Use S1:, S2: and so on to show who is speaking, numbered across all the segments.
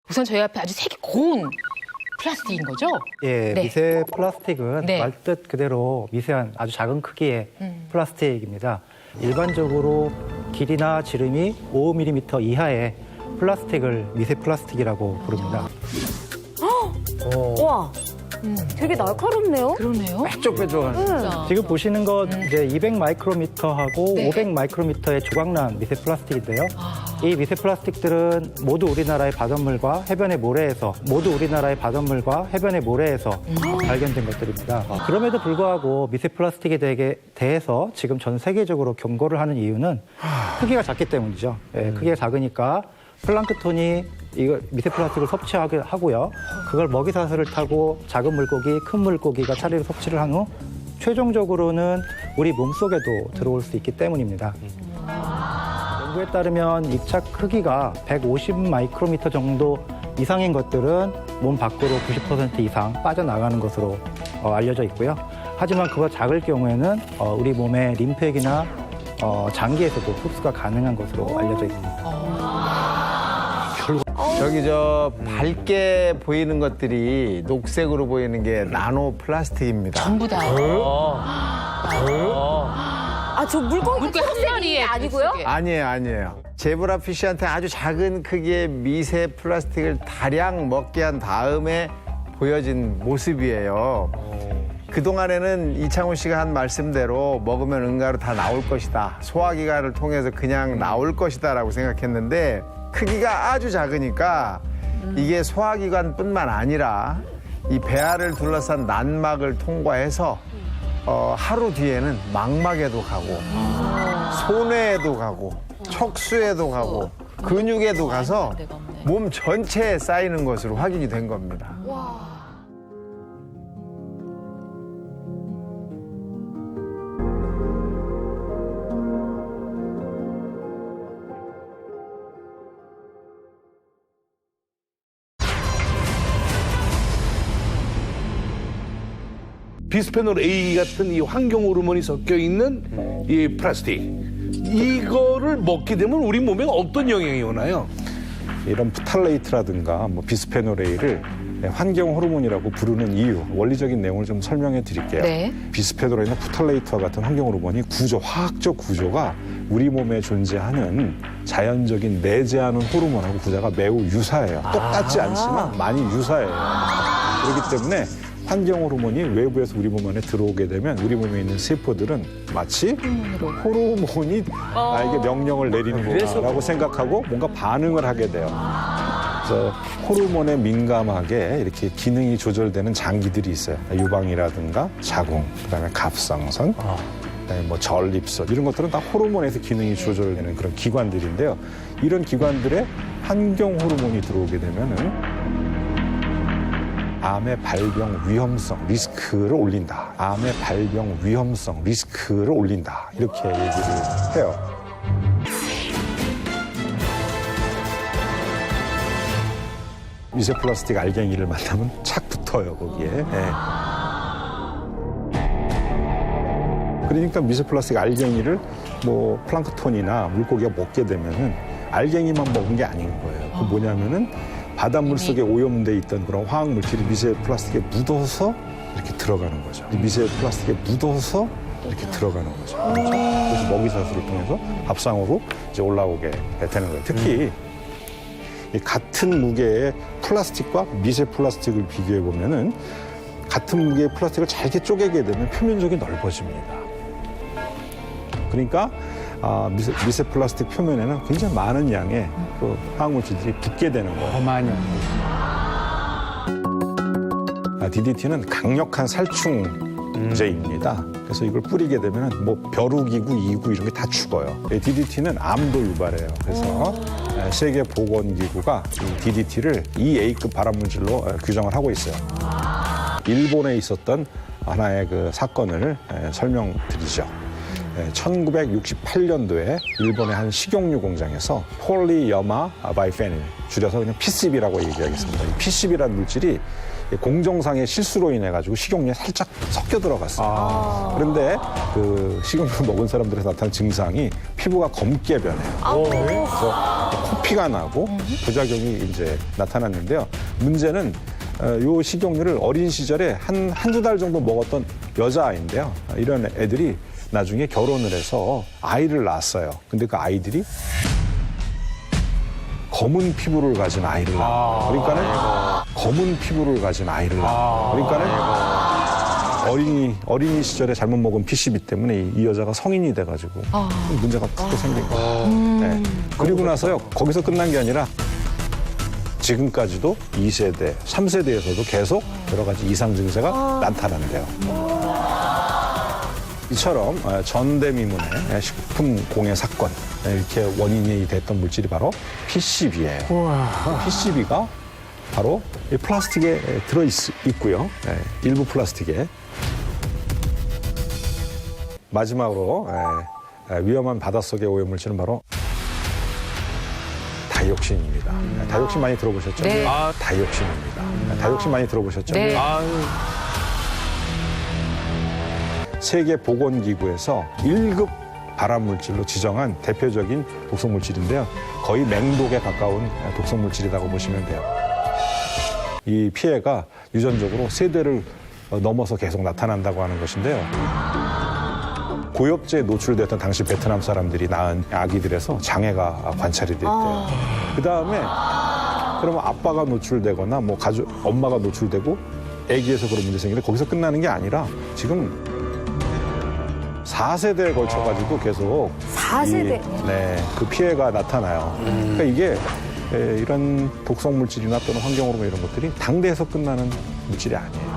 S1: 우선 저희 앞에 아주 색이 고운 플라스틱인 거죠?
S2: 예,
S1: 네.
S2: 미세 플라스틱은
S1: 네.
S2: 말뜻 그대로 미세한 아주 작은 크기의 플라스틱입니다. 일반적으로 길이나 지름이 5mm 이하의 플라스틱을 미세 플라스틱이라고 부릅니다.
S3: 와, 되게 날카롭네요.
S1: 그러네요.
S4: 뾰족뾰족한.
S1: 진짜.
S2: 지금 보시는 건 이제 200 마이크로미터하고
S1: 네.
S2: 500 마이크로미터의 조각난 미세 플라스틱인데요.
S1: 아.
S2: 이 미세 플라스틱들은 모두 우리나라의 바닷물과 해변의 모래에서 발견된 것들입니다. 그럼에도 불구하고 미세 플라스틱에 대해서 지금 전 세계적으로 경고를 하는 이유는 크기가 작기 때문이죠. 예, 크기가 작으니까 플랑크톤이 이거 미세 플라스틱을 섭취하게 하고요. 그걸 먹이사슬을 타고 작은 물고기, 큰 물고기가 차례로 섭취를 한 후 최종적으로는 우리 몸속에도 들어올 수 있기 때문입니다. 연구에 따르면 입착 크기가 150 마이크로미터 정도 이상인 것들은 몸 밖으로 90% 이상 빠져나가는 것으로 알려져 있고요. 하지만 그보다 작을 경우에는 우리 몸의 림프액이나 장기에서도 흡수가 가능한 것으로 알려져 있습니다.
S4: 저기 저 밝게 보이는 것들이 녹색으로 보이는 게 나노 플라스틱입니다.
S1: 전부 다.
S3: 아, 저 물고기
S1: 물고기 한 마리에
S3: 아니고요?
S4: 아니에요. 제브라 피쉬한테 아주 작은 크기의 미세 플라스틱을 다량 먹게 한 다음에 보여진 모습이에요. 그동안에는 이창훈 씨가 한 말씀대로 먹으면 응가로 다 나올 것이다. 소화기관을 통해서 그냥 나올 것이다라고 생각했는데 크기가 아주 작으니까 이게 소화기관뿐만 아니라 이 배아를 둘러싼 난막을 통과해서 하루 뒤에는 망막에도 가고 손외에도 가고 척수에도 가고 근육에도 가서 몸 전체에 쌓이는 것으로 확인이 된 겁니다.
S5: 비스페놀 A 같은 이 환경 호르몬이 섞여 있는 이 플라스틱, 이거를 먹게 되면 우리 몸에 어떤 영향이 오나요?
S6: 이런 프탈레이트라든가 비스페놀 A를 환경 호르몬이라고 부르는 이유, 원리적인 내용을 좀 설명해 드릴게요.
S1: 네.
S6: 비스페놀 A나 프탈레이트와 같은 환경 호르몬이 화학적 구조가 우리 몸에 존재하는 자연적인 내재하는 호르몬하고 구조가 매우 유사해요. 똑같지 않지만 많이 유사해요. 그렇기 때문에 환경 호르몬이 외부에서 우리 몸 안에 들어오게 되면 우리 몸에 있는 세포들은 마치 호르몬이 나에게 명령을 내리는 거라고 생각하고 뭔가 반응을 하게 돼요. 그래서 호르몬에 민감하게 이렇게 기능이 조절되는 장기들이 있어요. 유방이라든가 자궁, 그다음에 갑상선, 그다음에 전립선 이런 것들은 다 호르몬에서 기능이 조절되는 그런 기관들인데요. 이런 기관들에 환경 호르몬이 들어오게 되면은 암의 발병 위험성 리스크를 올린다. 암의 발병 위험성 리스크를 올린다. 이렇게 얘기를 해요. 미세 플라스틱 알갱이를 만나면 착 붙어요, 거기에. 네. 그러니까 미세 플라스틱 알갱이를 플랑크톤이나 물고기가 먹게 되면은 알갱이만 먹은 게 아닌 거예요. 그 뭐냐면은 바닷물 속에 오염돼 있던 그런 화학 물질이 미세 플라스틱에 묻어서 이렇게 들어가는 거죠. 이 미세 플라스틱에 묻어서 이렇게 들어가는 거죠. 그래서 먹이사슬을 통해서 밥상으로 이제 올라오게 되는 거예요. 특히 이 같은 무게의 플라스틱과 미세 플라스틱을 비교해 보면은 같은 무게의 플라스틱을 잘게 쪼개게 되면 표면적이 넓어집니다. 그러니까 미세 플라스틱 표면에는 굉장히 많은 양의 그 화학물질들이 붙게 되는 거예요.
S4: 많이.
S6: DDT는 강력한 살충제입니다. 그래서 이걸 뿌리게 되면 벼룩이고 이고 이런 게 다 죽어요. DDT는 암도 유발해요. 그래서 세계보건기구가 이 DDT를 2A급 발암물질로 규정을 하고 있어요. 일본에 있었던 하나의 그 사건을 설명드리죠. 1968년도에 일본의 한 식용유 공장에서 폴리여마 바이페닐, 줄여서 그냥 PCB라고 얘기하겠습니다. 이 PCB라는 물질이 공정상의 실수로 인해 가지고 식용유에 살짝 섞여 들어갔어요. 그런데 그 식용유를 먹은 사람들에서 나타난 증상이 피부가 검게 변해요. 그래서 코피가 나고 부작용이 이제 나타났는데요. 문제는 요 식용유를 어린 시절에 한두 달 정도 먹었던 여자아이인데요. 이런 애들이 나중에 결혼을 해서 아이를 낳았어요. 근데 그 아이들이 검은 피부를 가진 아이를 낳아요. 그러니까는 검은 피부를 가진 아이를 낳아요. 그러니까는 어린이 시절에 잘못 먹은 PCB 때문에 이 여자가 성인이 돼가지고 문제가 크게 생긴 거예요. 네. 그리고 나서요, 거기서 끝난 게 아니라 지금까지도 2세대, 3세대에서도 계속 여러 가지 이상 증세가 나타난대요. 이처럼 전대미문의 식품 공해 사건, 이렇게 원인이 됐던 물질이 바로 PCB예요. PCB가 바로 이 플라스틱에 들어있고요. 일부 플라스틱에. 마지막으로 위험한 바닷속의 오염물질은 바로 다이옥신입니다. 다이옥신 많이 들어보셨죠?
S1: 네.
S6: 다이옥신입니다. 다이옥신 많이 들어보셨죠?
S1: 네.
S6: 세계보건기구에서 1급 발암물질로 지정한 대표적인 독성물질인데요. 거의 맹독에 가까운 독성물질이라고 보시면 돼요. 이 피해가 유전적으로 세대를 넘어서 계속 나타난다고 하는 것인데요. 고엽제에 노출됐던 당시 베트남 사람들이 낳은 아기들에서 장애가 관찰이 됐대요. 그다음에 그러면 아빠가 노출되거나 뭐 엄마가 노출되고 아기에서 그런 문제 생기는데 거기서 끝나는 게 아니라 지금 4세대에 걸쳐가지고 계속
S3: 4세대?
S6: 그 피해가 나타나요. 그러니까 이게 이런 독성물질이나 또는 환경호르몬 이런 것들이 당대에서 끝나는 물질이 아니에요.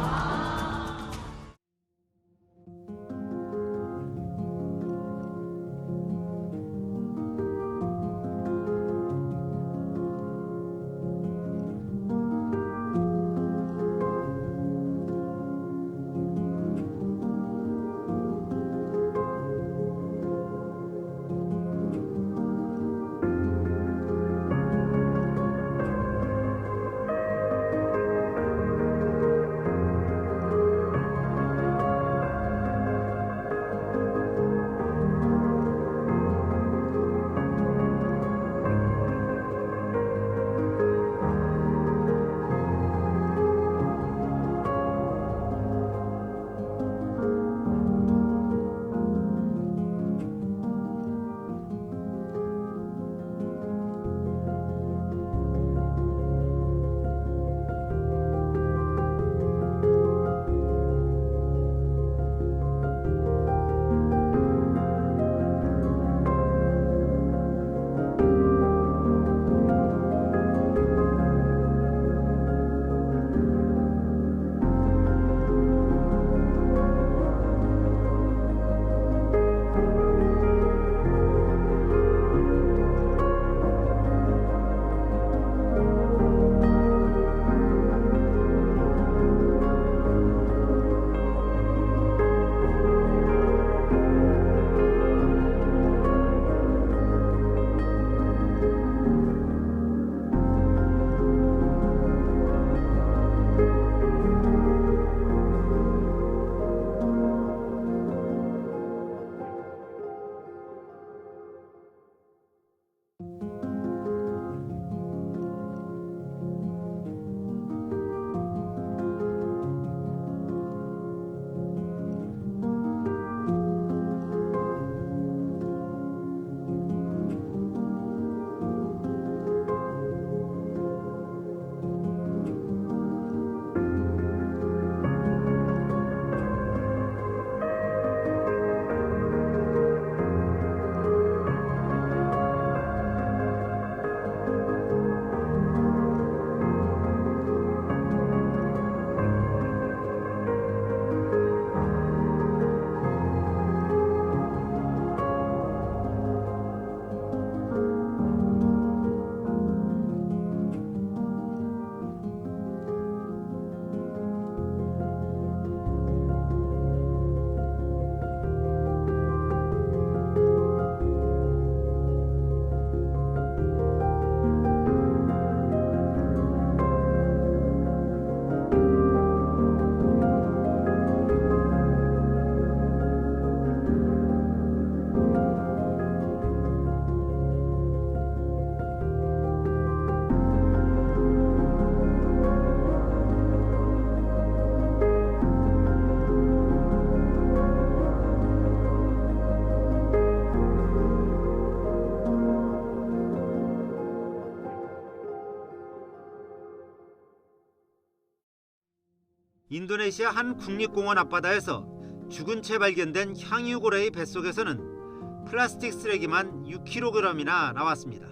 S7: 인도네시아 한 국립공원 앞바다에서 죽은 채 발견된 향유고래의 뱃속에서는 플라스틱 쓰레기만 6kg이나 나왔습니다.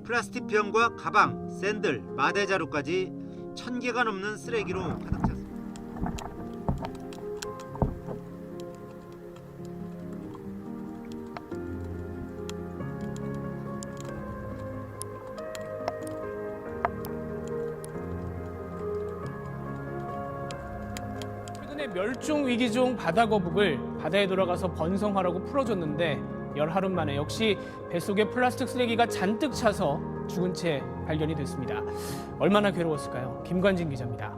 S7: 플라스틱 병과 가방, 샌들, 마대자루까지 1000개가 넘는 쓰레기로 가득 찼습니다.
S8: 최근에 멸종 위기종 바다거북을 바다에 들어가서 번성하라고 풀어줬는데 열하루 만에 역시 뱃속에 플라스틱 쓰레기가 잔뜩 차서 죽은 채 발견이 됐습니다. 얼마나 괴로웠을까요? 김관진 기자입니다.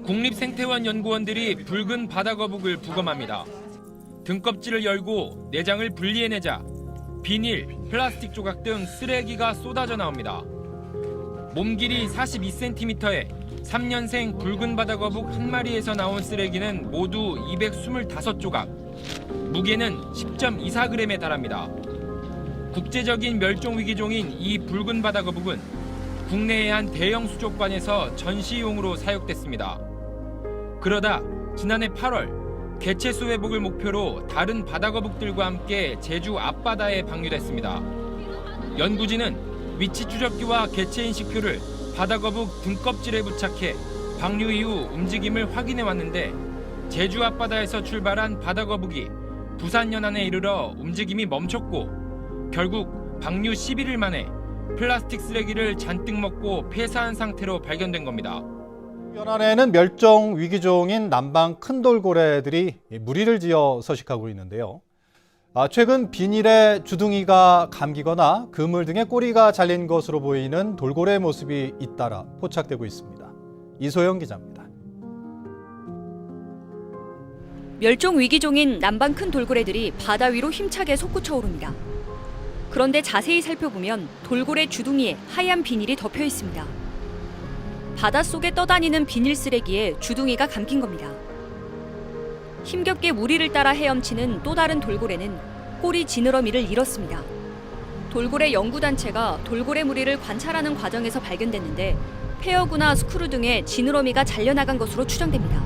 S9: 국립생태원 연구원들이 붉은 바다거북을 부검합니다. 등껍질을 열고 내장을 분리해내자 비닐, 플라스틱 조각 등 쓰레기가 쏟아져 나옵니다. 몸 길이 42cm에 3년생 붉은 바다거북 한 마리에서 나온 쓰레기는 모두 225조각, 무게는 10.24g에 달합니다. 국제적인 멸종위기종인 이 붉은 바다거북은 국내의 한 대형 수족관에서 전시용으로 사육됐습니다. 그러다 지난해 8월 개체수 회복을 목표로 다른 바다거북들과 함께 제주 앞바다에 방류됐습니다. 연구진은 위치 추적기와 개체 인식표를 바다거북 등껍질에 부착해 방류 이후 움직임을 확인해 왔는데 제주 앞바다에서 출발한 바다거북이 부산 연안에 이르러 움직임이 멈췄고 결국 방류 11일 만에 플라스틱 쓰레기를 잔뜩 먹고 폐사한 상태로 발견된 겁니다.
S10: 연안에는 멸종 위기종인 남방 큰 돌고래들이 무리를 지어 서식하고 있는데요. 최근 비닐에 주둥이가 감기거나 그물 등의 꼬리가 잘린 것으로 보이는 돌고래 모습이 잇따라 포착되고 있습니다. 이소영 기자입니다.
S11: 멸종 위기종인 남방 큰 돌고래들이 바다 위로 힘차게 솟구쳐 오릅니다. 그런데 자세히 살펴보면 돌고래 주둥이에 하얀 비닐이 덮여 있습니다. 바닷속에 떠다니는 비닐 쓰레기에 주둥이가 감긴 겁니다. 힘겹게 무리를 따라 헤엄치는 또 다른 돌고래는 꼬리 지느러미를 잃었습니다. 돌고래 연구단체가 돌고래 무리를 관찰하는 과정에서 발견됐는데 폐어구나 스크류 등의 지느러미가 잘려나간 것으로 추정됩니다.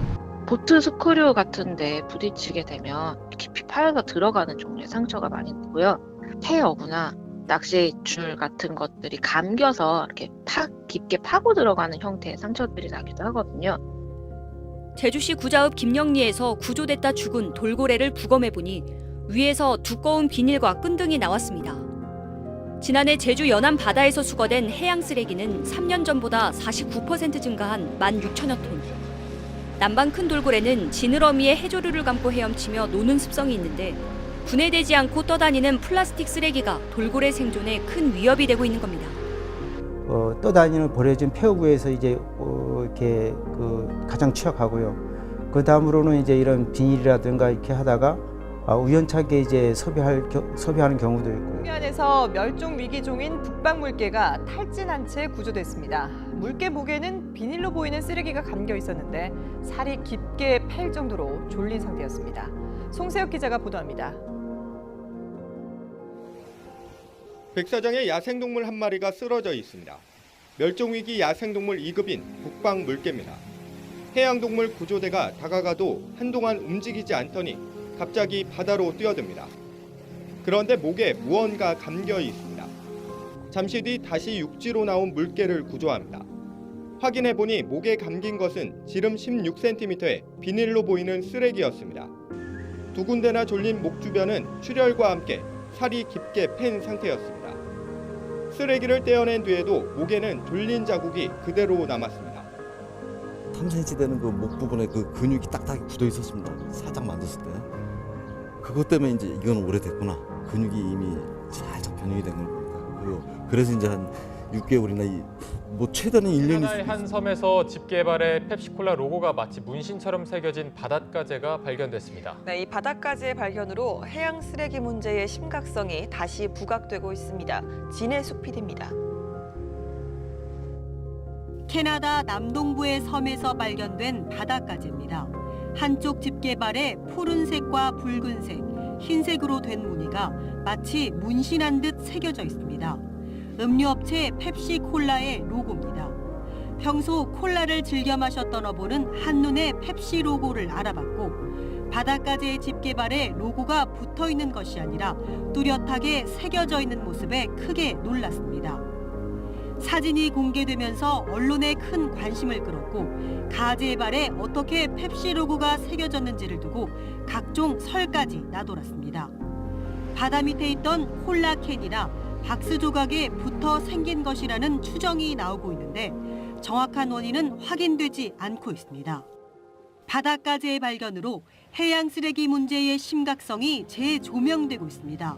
S12: 보트 스크류 같은 데 부딪히게 되면 깊이 파여서 들어가는 종류의 상처가 많이 있고요. 폐어구나 낚시줄 같은 것들이 감겨서 이렇게 깊게 파고 들어가는 형태의 상처들이 나기도 하거든요.
S11: 제주시 구자읍 김영리에서 구조됐다 죽은 돌고래를 부검해보니 위에서 두꺼운 비닐과 끈등이 나왔습니다. 지난해 제주 연안 바다에서 수거된 해양 쓰레기는 3년 전보다 49% 증가한 16,000여 톤. 남방 큰 돌고래는 지느러미에 해조류를 감고 헤엄치며 노는 습성이 있는데 분해되지 않고 떠다니는 플라스틱 쓰레기가 돌고래 생존에 큰 위협이 되고 있는 겁니다.
S13: 떠다니는 버려진 폐허구에서 이제 이렇게 가장 취약하고요. 그 다음으로는 이제 이런 비닐이라든가 이렇게 하다가 우연찮게 이제 섭외하는 경우도 있고.
S14: 해안에서 멸종 위기종인 북방물개가 탈진한 채 구조됐습니다. 물개 목에는 비닐로 보이는 쓰레기가 감겨 있었는데 살이 깊게 패일 정도로 졸린 상태였습니다. 송세혁 기자가 보도합니다.
S15: 백사장에 야생동물 한 마리가 쓰러져 있습니다. 멸종위기 야생동물 2급인 북방물개입니다. 해양동물 구조대가 다가가도 한동안 움직이지 않더니 갑자기 바다로 뛰어듭니다. 그런데 목에 무언가 감겨 있습니다. 잠시 뒤 다시 육지로 나온 물개를 구조합니다. 확인해보니 목에 감긴 것은 지름 16cm의 비닐로 보이는 쓰레기였습니다. 두 군데나 졸린 목 주변은 출혈과 함께 살이 깊게 팬 상태였습니다. 쓰레기를 떼어낸 뒤에도 목에는 졸린 자국이 그대로 남았습니다.
S16: 3cm 되는 그 목 부분에 그 근육이 딱딱히 굳어 있었습니다. 살짝 만졌을 때. 그것 때문에 이제 이건 오래됐구나. 근육이 이미 살짝 변형이 된 걸 보니까. 그래서 이제 한 6개월이나 최대는 1년이.
S17: 캐나다의 한 섬에서 집 개발에 펩시콜라 로고가 마치 문신처럼 새겨진 바닷가재가 발견됐습니다.
S14: 네, 이 바닷가재의 발견으로 해양 쓰레기 문제의 심각성이 다시 부각되고 있습니다. 진해숙 PD입니다.
S18: 캐나다 남동부의 섬에서 발견된 바닷가재입니다. 한쪽 집게발에 푸른색과 붉은색, 흰색으로 된 무늬가 마치 문신한 듯 새겨져 있습니다. 음료업체 펩시콜라의 로고입니다. 평소 콜라를 즐겨 마셨던 어부는 한눈에 펩시 로고를 알아봤고 바닷가재의 집게발에 로고가 붙어있는 것이 아니라 뚜렷하게 새겨져 있는 모습에 크게 놀랐습니다. 사진이 공개되면서 언론에 큰 관심을 끌었고 가재의 발에 어떻게 펩시 로고가 새겨졌는지를 두고 각종 설까지 나돌았습니다. 바다 밑에 있던 콜라 캔이나 박스 조각에 붙어 생긴 것이라는 추정이 나오고 있는데 정확한 원인은 확인되지 않고 있습니다. 바닷가재의 발견으로 해양 쓰레기 문제의 심각성이 재조명되고 있습니다.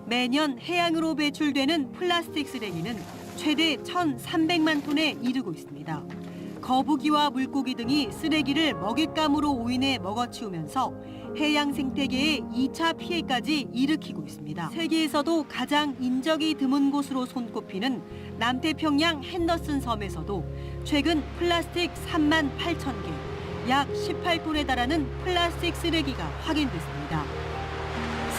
S18: 매년 해양으로 배출되는 플라스틱 쓰레기는 최대 1,300만 톤에 이르고 있습니다. 거북이와 물고기 등이 쓰레기를 먹잇감으로 오인해 먹어치우면서 해양 생태계에 2차 피해까지 일으키고 있습니다. 세계에서도 가장 인적이 드문 곳으로 손꼽히는 남태평양 핸더슨 섬에서도 최근 플라스틱 3만 8천 개, 약 18톤에 달하는 플라스틱 쓰레기가 확인됐습니다.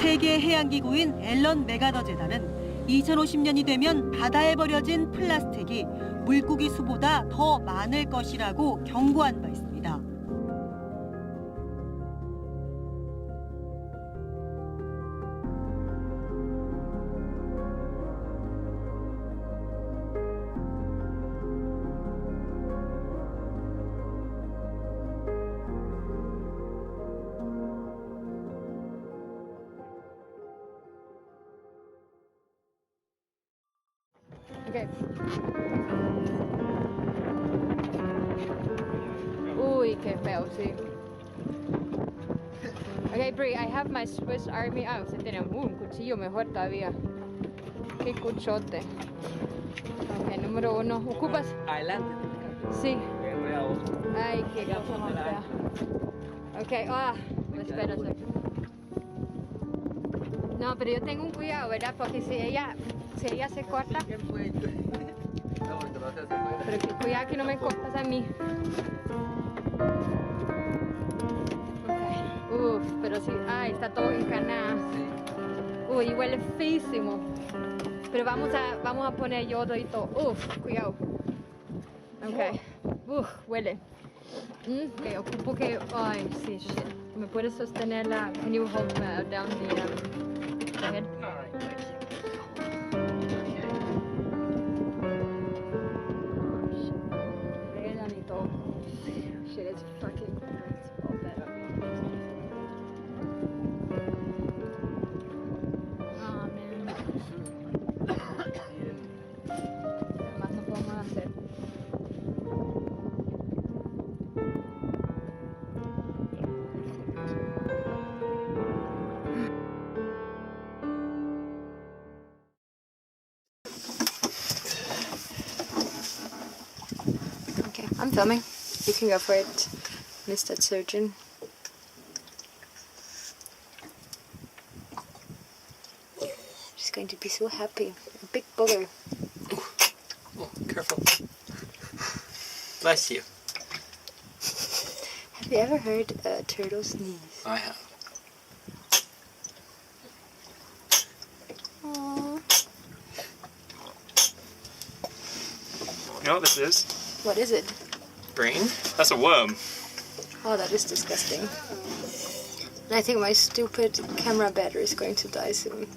S18: 세계 해양기구인 앨런 메가더 재단은 2050년이 되면 바다에 버려진 플라스틱이 물고기 수보다 더 많을 것이라고 경고한 바 있습니다.
S19: Okay. Uy, qué feo, sí. Okay, Brie, I have my Swiss Army. Ah, usted tiene un cuchillo mejor todavía. Qué cuchote. Ok, número 1. ¿Ocupas? Adelante. Sí. Ay, qué cosa más fea. Ok, espérate. No, pero yo tengo un cuidado, ¿verdad? Porque si ella se corta. Pero cuidado que no me cortas a mí. Okay. Uf, pero sí. Ay, está todo encanado. Uy, huele feísimo. Pero vamos a poner yodo y todo. Uf, cuidado. Ok. Uf, huele. Ok, ocupo que. Ay, sí, shit. ¿Me puedes sostenerla? Can you hold down the head? Shit, it's fucking hurts all better. Oh, man. Más no podemos hacer. Okay, I'm filming. You can go for it, Mr. Surgeon. She's going to be so happy. A big booger.
S20: Oh, careful. Bless you.
S19: Have you ever heard a turtle sneeze?
S20: I have.
S19: Aww.
S20: You know what this is?
S19: What is it?
S20: Brain? That's a worm.
S19: Oh, that is disgusting. And I think my stupid camera battery is going to die soon.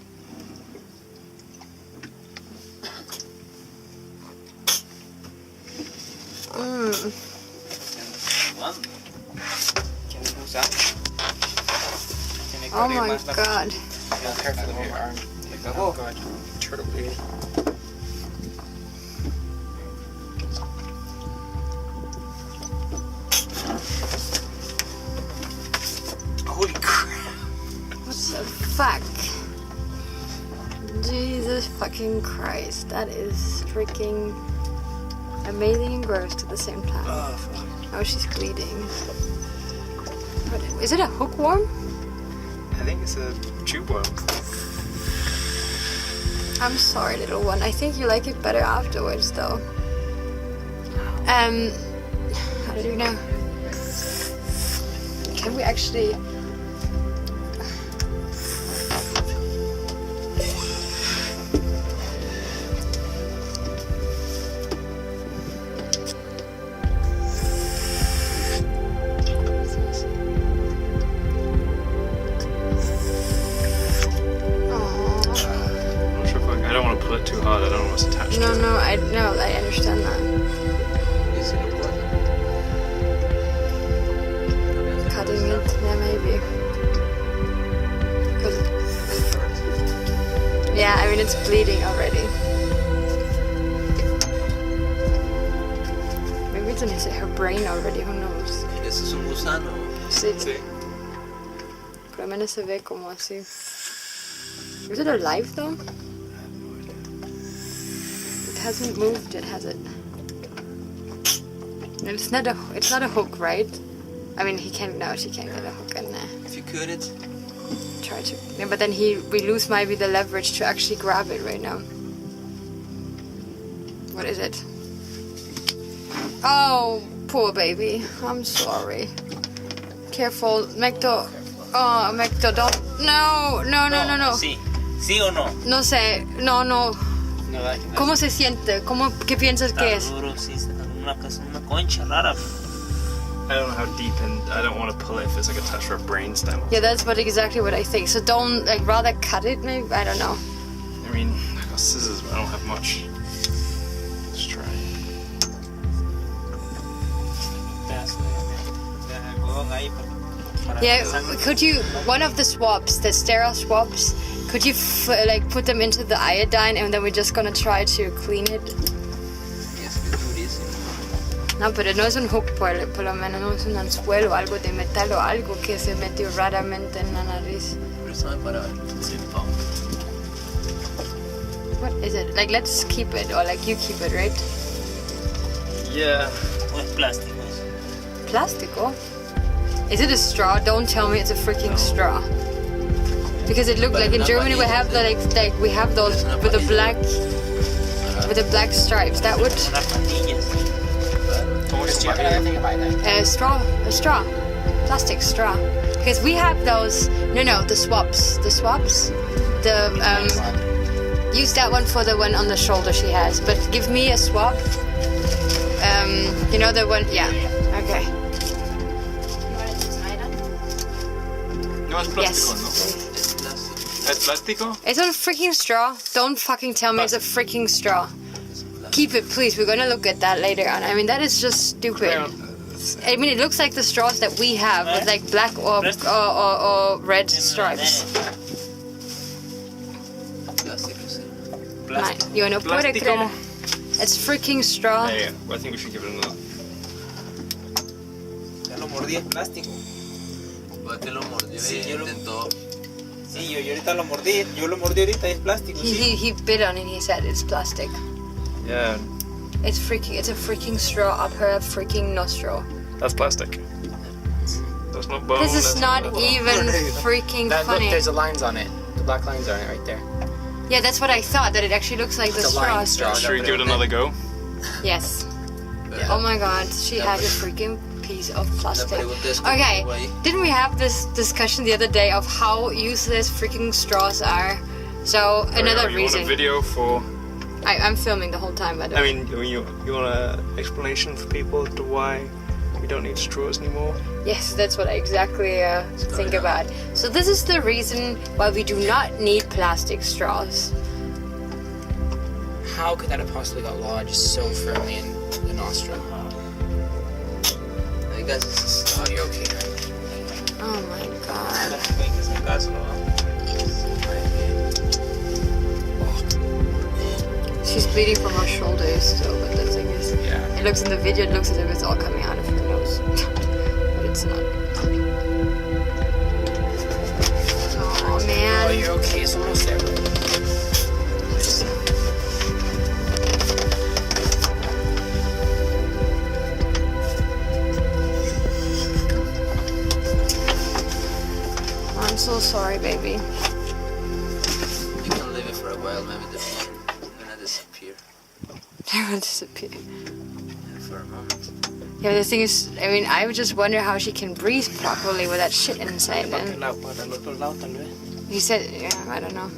S19: Oh my god.
S20: Careful with your arm. Oh god. Turtle baby. Holy crap.
S19: What the fuck? Jesus fucking Christ. That is freaking amazing and gross at the same time.
S20: Oh, fuck.
S19: Oh, she's bleeding. What, is it a hookworm?
S20: I think it's a tube worm.
S19: I'm sorry, little one. I think you like it better afterwards, though. How do you know? Can we actually...
S20: pull it too hard. I don't know what's attached to it.
S19: No, I understand that. Cutting it, yeah, maybe. Yeah, I mean it's bleeding already. Maybe it's in her brain already. Who knows?
S21: ¿Ese es un gusano?
S19: Sí. Pero al menos se ve como así. Is it alive though? It hasn't moved yet, has it? And it's not a hook, right? I mean, she can't get a hook in there.
S21: If you could it.
S19: Try to. Yeah, but then we lose maybe the leverage to actually grab it right now. What is it? Oh, poor baby. I'm sorry. Careful, Mecto. Oh, Mecto, don't. No.
S21: Sí. ¿Sí o no?
S19: No sé, no.
S21: No,
S19: ¿Cómo se siente? ¿Qué piensas que es?
S21: duro, sí, una concha rara.
S20: I don't know how deep, and I don't want to pull it if it's like attached to a brainstem.
S19: Yeah, that's exactly what I think. So don't, rather cut it maybe? I don't know.
S20: I mean, I got scissors, but I don't have much. Let's try.
S19: Yeah, could you, one of the swabs, the sterile swabs, could you put them into the iodine and then we're just gonna try to clean it? No, pero no es un hook, por lo menos no es un anzuelo, algo de metal o algo que se metió raramente en la nariz. What is it? Let's keep it, or you keep it, right?
S21: Yeah. O es plástico.
S19: Plástico? Is it a straw? Don't tell me it's a freaking straw. Because it looked like in Germany we have we have those with the black stripes. That would. A straw, plastic straw. Because we have those. No, the swabs. Use that one for the one on the shoulder she has. But give me a swab. You know the one. Yeah. Okay.
S20: No, es plástico,
S19: Yes.
S20: ¿no? ¿Es plástico?
S19: It's a freaking straw. Don't fucking tell me it's a freaking straw. Keep it, please. We're gonna look at that later on. I mean, that is just stupid. I mean, it looks like the straws that we have with black or red stripes. Yo no puedo creer. It's freaking straw.
S20: Yeah. Well, I think we should give it another.
S21: Ya lo mordí, es plástico. ¿Te lo mordió? Sí, yo intentó. Sí, yo ahorita lo mordí. Yo lo mordí ahorita y es plástico.
S19: He bit on it. He said it's plastic.
S20: Yeah.
S19: It's a freaking straw up her freaking nostril.
S20: That's plastic. That's not bone.
S19: This is not even freaking funny.
S22: Look, there's the lines on it. The black lines on it right there.
S19: Yeah, that's what I thought. That it actually looks like the straw.
S20: Should we give it another go?
S19: Yes. Oh my God, she had a freaking piece of plastic. Okay, didn't we have this discussion the other day of how useless freaking straws are? So another
S20: You
S19: reason.
S20: want a video for?
S19: I'm filming the whole time, by the way.
S20: I mean, you want an explanation for people to why we don't need straws anymore?
S19: Yes, that's what I exactly think about. So this is the reason why we do not need plastic straws.
S22: How could that have possibly got lodged so firmly in the nostril?
S21: I guess it's
S22: Oh, you're okay.
S19: Oh my God. She's bleeding from her shoulders still, but the thing is, it looks in the video, it looks as if it's all coming out of her nose. But it's not. Oh man.
S22: Oh, you're okay. It's almost there.
S19: I'm so sorry, baby.
S21: You can leave it for a while. Maybe the pain is gonna disappear.
S19: It will disappear.
S21: For a moment.
S19: Yeah, the thing is, I mean, I would just wonder how she can breathe properly with that shit inside then. He said, yeah, I don't know.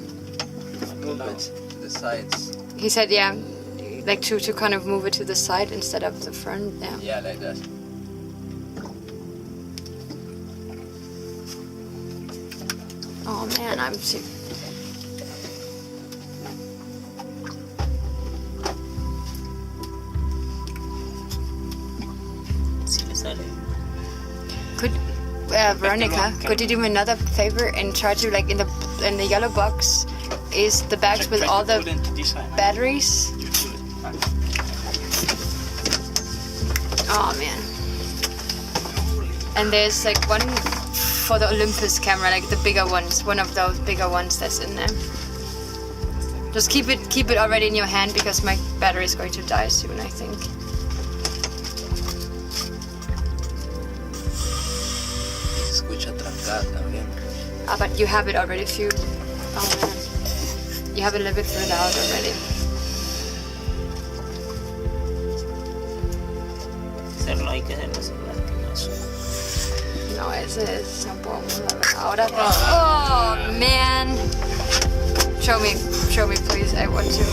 S21: Move it to the sides.
S19: He said, yeah, like to kind of move it to the side instead of the front. Yeah.
S21: Yeah, like that.
S19: Oh man, I'm sick.
S2: Could Veronica, could you do me another favor and try to, like, in the yellow box is the bags with all the batteries? Oh man. And there's like one for the Olympus camera, like the bigger ones, one of those bigger ones that's in there. Just keep it already in your hand because my battery is going to die soon, I think.
S22: Escucha trancada también.
S2: Ah, but you have it already fueled. Oh man. You have it a little bit filled out already.
S21: Hacerlo hay que hacerlo sin lastimas.
S2: No, ese no puedo moverlo ahora. Oh man. Show me, please. I want to.